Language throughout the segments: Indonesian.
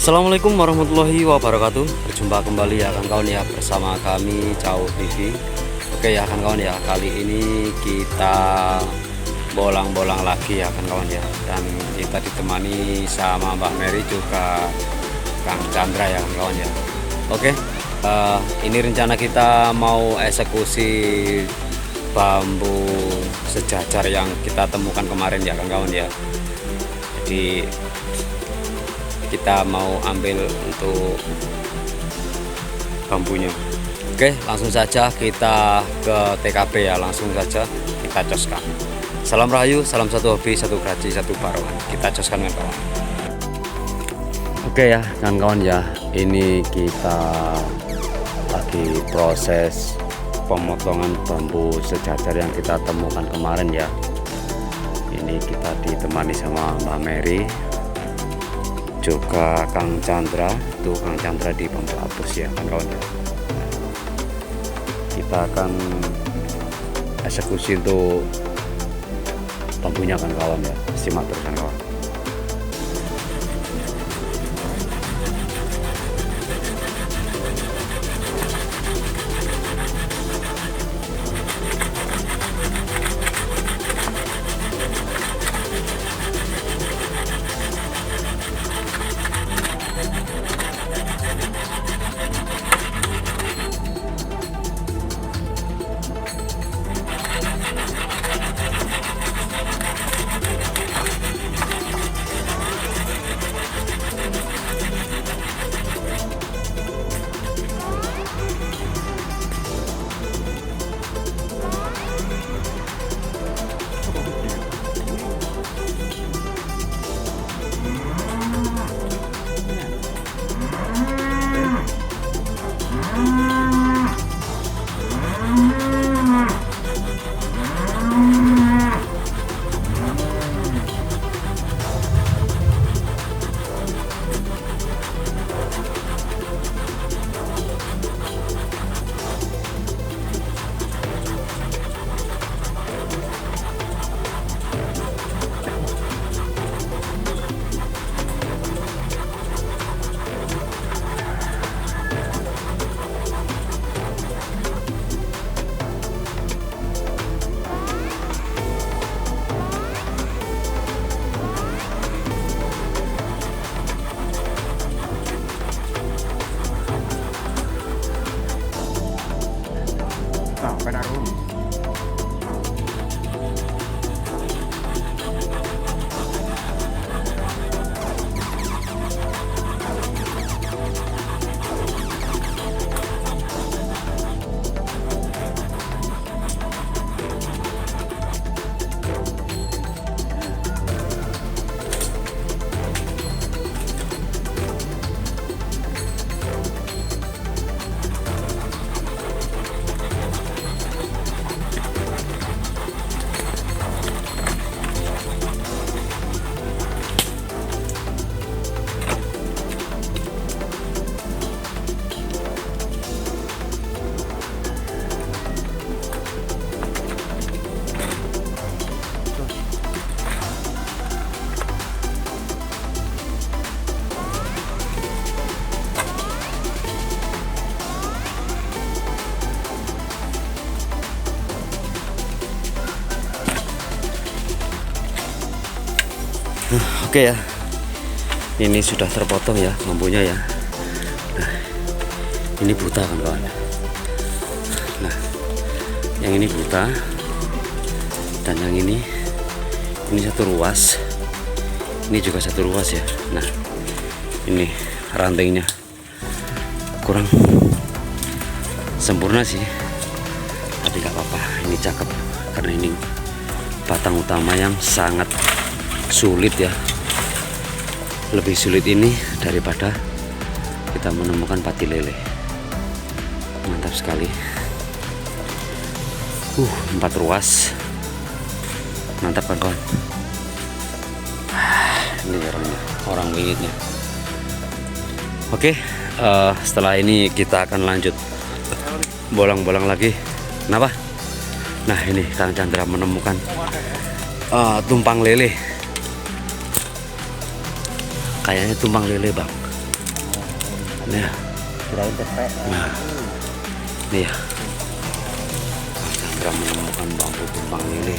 Assalamualaikum warahmatullahi wabarakatuh. Berjumpa kembali ya kawan-kawan ya bersama kami Cau TV. Oke ya kawan-kawan ya, kali ini kita bolang-bolang lagi ya kawan-kawan ya. Dan kita ditemani sama Mbak Mary juga Kang Chandra ya kawan-kawan ya. Oke, ini rencana kita mau eksekusi bambu sejajar yang kita temukan kemarin ya kawan-kawan ya. Jadi kita mau ambil untuk bambunya. Oke, langsung saja kita ke TKP ya, langsung saja kita coskan. Salam rahayu, salam satu hobi, satu graji, satu barongan. Kita coskan kawan-kawan. Oke ya kawan-kawan ya, ini kita lagi proses pemotongan bambu sejajar yang kita temukan kemarin ya. Ini kita ditemani sama Mbak Mary, juga Kang Chandra. Tuh Kang Chandra di bambu apus ya kawan-kawan ya. Kita akan eksekusi untuk bambunya kawan-kawan ya. Simak terus kawan-kawan. Oke ya, ini sudah terpotong ya bambunya ya. Nah, ini buta kan kawan. Nah, yang ini buta dan yang ini satu ruas, ini juga satu ruas ya. Nah, ini rantingnya kurang sempurna sih, tapi gak apa-apa, ini cakep karena ini batang utama yang sangat sulit ya. Lebih sulit ini daripada kita menemukan pati lele. Mantap sekali. 4 ruas. Mantap kan kawan. Ini orangnya, orang wingitnya. Oke, setelah ini kita akan lanjut bolang-bolang lagi. Kenapa? Nah, ini Kang Chandra menemukan tumpang lele. Kayaknya tumpang lele bang. Nah, kirain tepek. nah, nih ya, Kang Chandra menemukan bambu tumpang lele.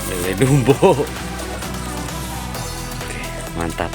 Lele dumbo. Oke, mantap.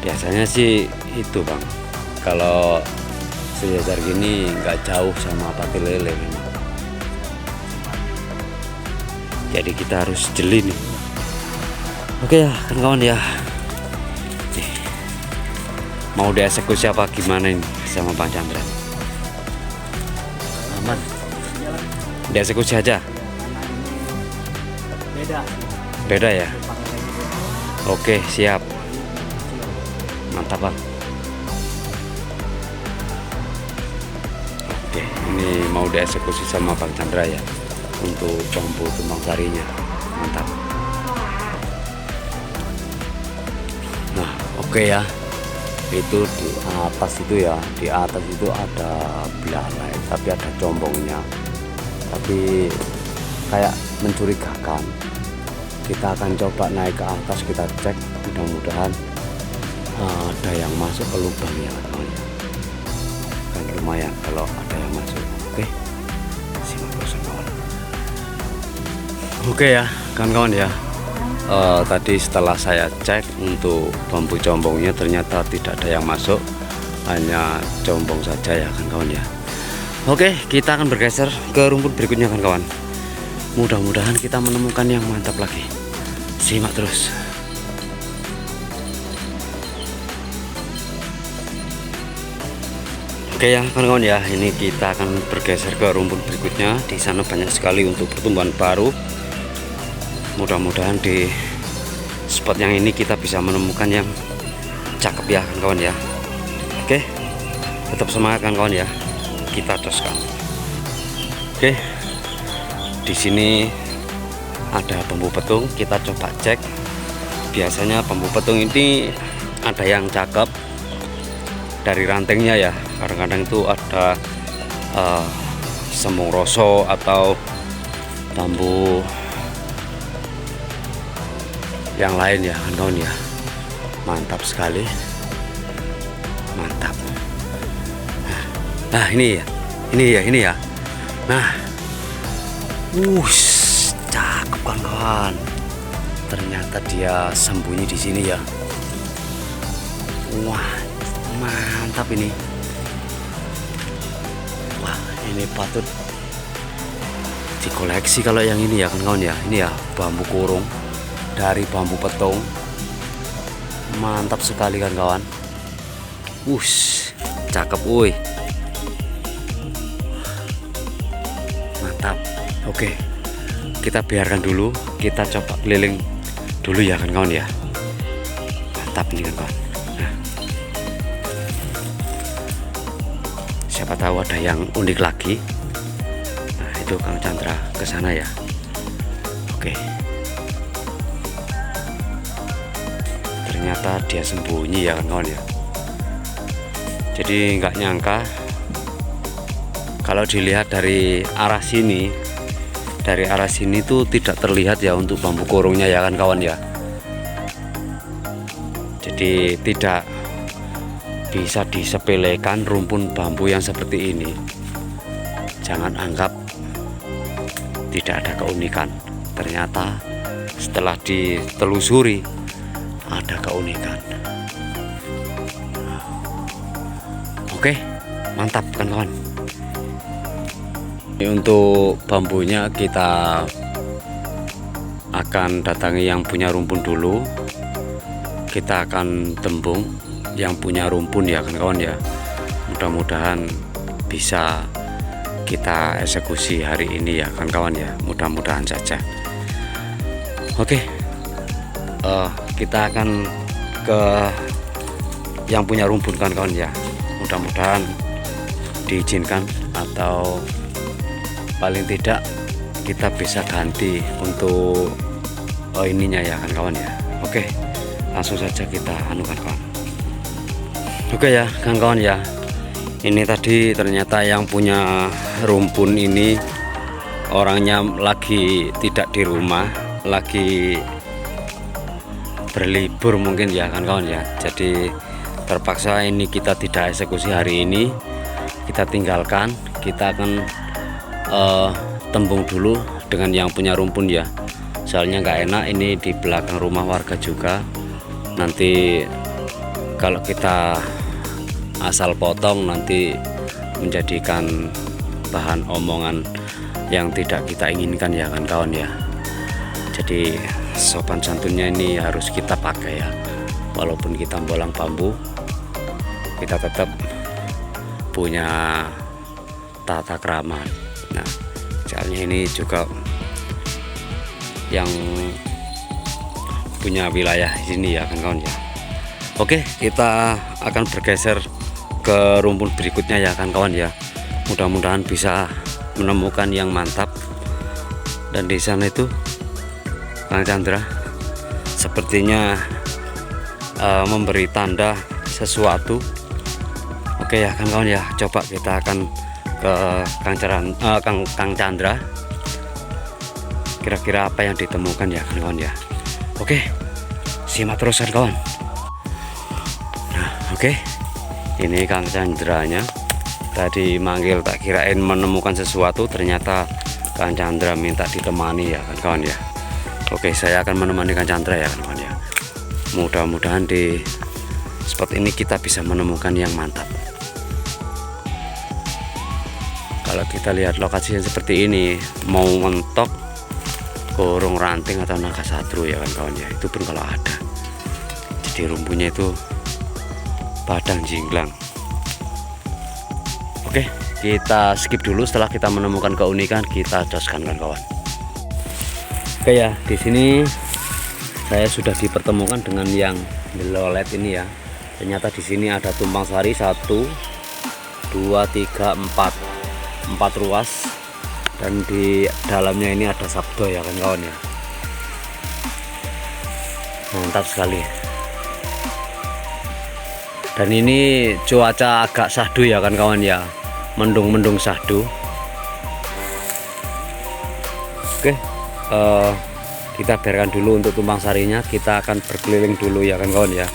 Biasanya sih itu Bang, kalau sejajar gini nggak jauh sama pati lele memang. Jadi kita harus jeli nih. Oke ya kan kawan ya, nih, mau dieksekusi apa gimana ini sama Bang Chandra? Aman, dieksekusi aja. Beda ya. Oke siap, mantap Bang. Oke, ini mau dieksekusi sama Bang Chandra ya untuk bambu tumpang sarinya. Mantap. Nah oke ya, itu di atas itu ya, di atas itu ada belalai tapi ada combongnya, tapi kayak mencurigakan. Kita akan coba naik ke atas, kita cek, mudah-mudahan ada yang masuk ke lubang ya kawan ya. Kan lumayan kalau ada yang masuk. Oke, simak terus kawan. Oke ya kawan-kawan ya, tadi setelah saya cek untuk bambu combongnya ternyata tidak ada yang masuk, hanya combong saja ya kawan-kawan ya. Oke, kita akan bergeser ke rumput berikutnya kawan-kawan. Mudah-mudahan kita menemukan yang mantap lagi. Simak terus. Oke ya kawan-kawan ya, ini kita akan bergeser ke rumput berikutnya. Di sana banyak sekali untuk pertumbuhan baru. Mudah-mudahan di spot yang ini kita bisa menemukan yang cakep ya kawan-kawan ya. Oke, tetap semangat kawan-kawan ya, kita teruskan. Oke, di sini ada bambu petung, kita coba cek. Biasanya bambu petung ini ada yang cakep dari rantingnya ya. Kadang-kadang itu ada sembung roso atau bambu yang lain ya kawan ya. Mantap sekali, mantap. Nah ini ya. Nah, cakep kawan. Ternyata dia sembunyi di sini ya. Wah, mantap ini. Wah, ini patut dikoleksi kalau yang ini ya kawan ya. Ini ya bambu kurung dari bambu petung. Mantap sekali kan kawan. Cakep woi. Mantap. Oke, kita biarkan dulu, kita coba keliling dulu ya kan kawan ya. Mantap nih kan kawan. Nah, siapa tahu ada yang unik lagi. Nah itu Kang Chandra ke sana ya. Oke, ternyata dia sembunyi ya kan kawan ya. Jadi nggak nyangka kalau dilihat dari arah sini, tuh tidak terlihat ya untuk bambu kurungnya ya kan kawan ya. Jadi tidak bisa disepelekan rumpun bambu yang seperti ini. Jangan anggap tidak ada keunikan. Ternyata setelah ditelusuri ada keunikan. Oke, mantap kan kawan. Ini untuk bambunya kita akan datangi yang punya rumpun dulu. Kita akan tembung yang punya rumpun ya kan kawan ya. Mudah-mudahan bisa kita eksekusi hari ini ya kan kawan ya. Mudah-mudahan saja. Oke, kita akan ke yang punya rumpun kan kawan ya. Mudah-mudahan diizinkan atau paling tidak kita bisa ganti untuk ininya ya kan kawan ya. Oke, langsung saja kita anukan kawan. Oke ya kan kawan ya, ini tadi ternyata yang punya rumpun ini orangnya lagi tidak di rumah, lagi berlibur mungkin ya kan kawan ya. Jadi terpaksa ini kita tidak eksekusi hari ini, kita tinggalkan. Kita akan tembung dulu dengan yang punya rumpun ya, soalnya nggak enak ini di belakang rumah warga juga. Nanti kalau kita asal potong nanti menjadikan bahan omongan yang tidak kita inginkan ya kan kawan ya. Jadi sopan santunnya ini harus kita pakai ya, walaupun kita bolang bambu kita tetap punya tata krama. Nah, soalnya ini juga yang punya wilayah di sini ya kan kawan ya. Oke, kita akan bergeser ke rumpun berikutnya ya kan kawan ya. Mudah-mudahan bisa menemukan yang mantap. Dan di sana itu Kang Chandra sepertinya memberi tanda sesuatu. Oke ya kan kawan ya, coba kita akan ke Kang Chandra. Kira-kira apa yang ditemukan ya kan kawan ya. Oke, simak terus kan kawan. Nah, oke, ini Kang Chandranya tadi manggil, tak kirain menemukan sesuatu, ternyata Kang Chandra minta ditemani ya kan kawan ya. Oke, saya akan menemani Kang Chandra ya kan kawan ya. Mudah-mudahan di spot ini kita bisa menemukan yang mantap. Kalau kita lihat lokasinya seperti ini, mau mentok kurung ranting atau naga satru ya kan kawan ya, itu pun kalau ada. Jadi rumpunya itu padang jinglang. Oke, kita skip dulu. Setelah kita menemukan keunikan, kita joskan kan kawan. Oke ya, di sini saya sudah dipertemukan dengan yang belolet ini ya. Ternyata di sini ada tumpang sari 1, 2, 3, 4 ruas, dan di dalamnya ini ada sabdo ya kan kawan ya. Mantap sekali. Dan ini cuaca agak sahdu ya kan kawan ya, mendung-mendung sahdu. Oke, kita biarkan dulu untuk tumpang sarinya, kita akan berkeliling dulu ya kan kawan ya.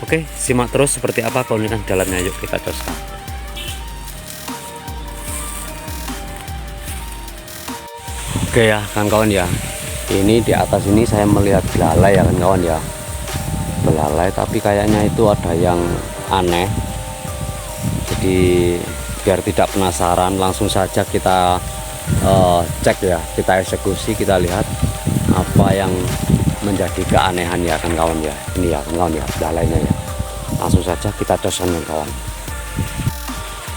Oke, simak terus seperti apa keunikan dalamnya, yuk kita coskan. Oke ya kan kawan ya, ini di atas ini saya melihat belalai ya kan kawan ya. Belalai tapi kayaknya itu ada yang aneh. Jadi biar tidak penasaran, langsung saja kita cek ya, kita eksekusi, kita lihat apa yang menjadi keanehan ya kan kawan ya. Ini ya kan kawan ya, belalainya ya. Langsung saja kita coskan kan kawan.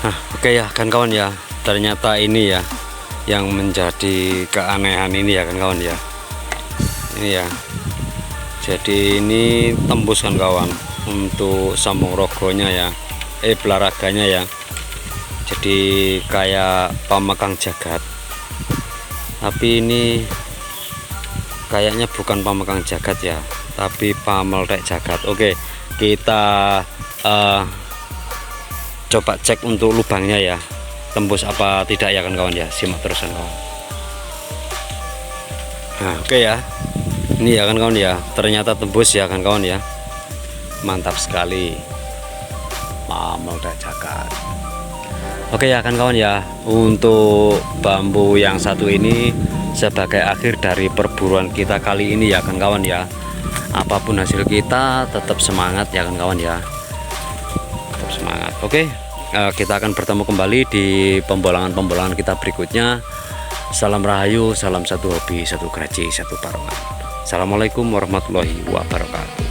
Nah, oke ya kan kawan ya, ternyata ini ya yang menjadi keanehan ini ya kan kawan ya. Ini ya, jadi ini tembus kan kawan untuk sambung rogonya ya, belaraganya ya. Jadi kayak pemegang jagat, tapi ini kayaknya bukan pemegang jagat ya, tapi pameltek jagat. Oke, kita coba cek untuk lubangnya ya, tembus apa tidak ya kan kawan ya. Simak terus kan kawan. Nah, oke ya, ini ya kan kawan ya, ternyata tembus ya kan kawan ya. Mantap sekali, pameltek jagat. Oke ya kan kawan ya, untuk bambu yang satu ini sebagai akhir dari perburuan kita kali ini ya kan kawan ya. Apapun hasil kita tetap semangat ya kan kawan ya, tetap semangat. Oke, kita akan bertemu kembali di pembolangan kita berikutnya. Salam rahayu, salam satu hobi, satu keraji, satu parongan. Assalamualaikum warahmatullahi wabarakatuh.